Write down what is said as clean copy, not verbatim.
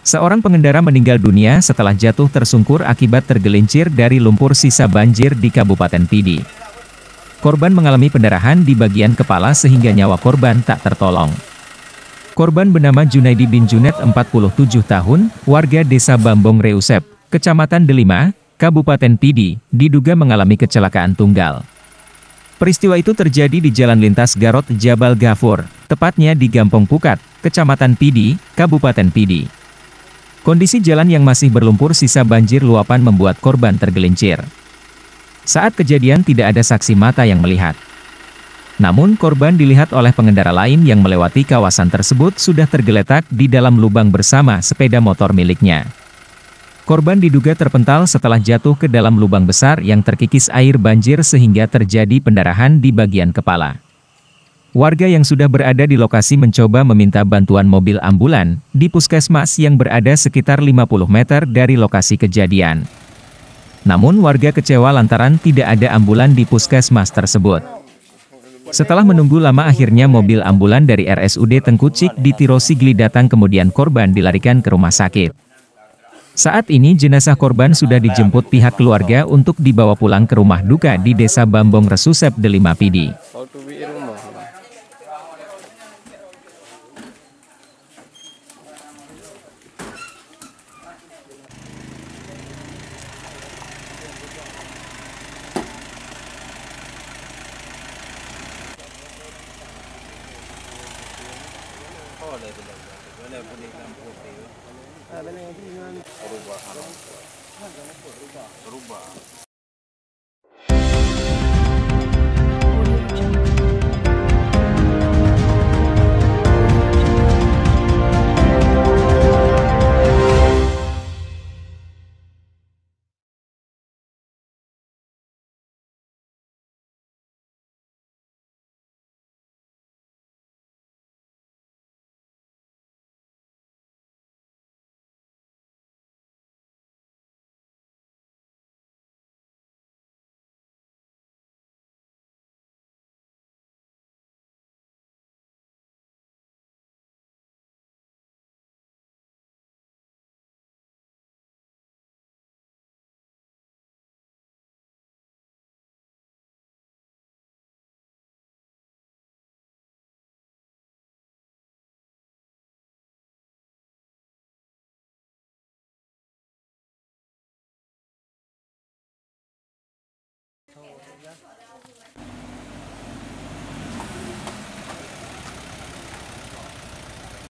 Seorang pengendara meninggal dunia setelah jatuh tersungkur akibat tergelincir dari lumpur sisa banjir di Kabupaten Pidi. Korban mengalami pendarahan di bagian kepala sehingga nyawa korban tak tertolong. Korban bernama Junaidi bin Junet 47 tahun, warga desa Bambong Reusep, Kecamatan Delima, Kabupaten Pidi, diduga mengalami kecelakaan tunggal. Peristiwa itu terjadi di Jalan Lintas Garot Jabal Ghafur, tepatnya di Gampong Pukat, Kecamatan Pidi, Kabupaten Pidi. Kondisi jalan yang masih berlumpur sisa banjir luapan membuat korban tergelincir. Saat kejadian tidak ada saksi mata yang melihat. Namun korban dilihat oleh pengendara lain yang melewati kawasan tersebut sudah tergeletak di dalam lubang bersama sepeda motor miliknya. Korban diduga terpental setelah jatuh ke dalam lubang besar yang terkikis air banjir sehingga terjadi pendarahan di bagian kepala. Warga yang sudah berada di lokasi mencoba meminta bantuan mobil ambulan di puskesmas yang berada sekitar 50 meter dari lokasi kejadian. Namun warga kecewa lantaran tidak ada ambulan di puskesmas tersebut. Setelah menunggu lama akhirnya mobil ambulan dari RSUD Tengkucik di Tirosigli datang kemudian korban dilarikan ke rumah sakit. Saat ini jenazah korban sudah dijemput pihak keluarga untuk dibawa pulang ke rumah duka di Desa Bambong Resusep Delima Pidi.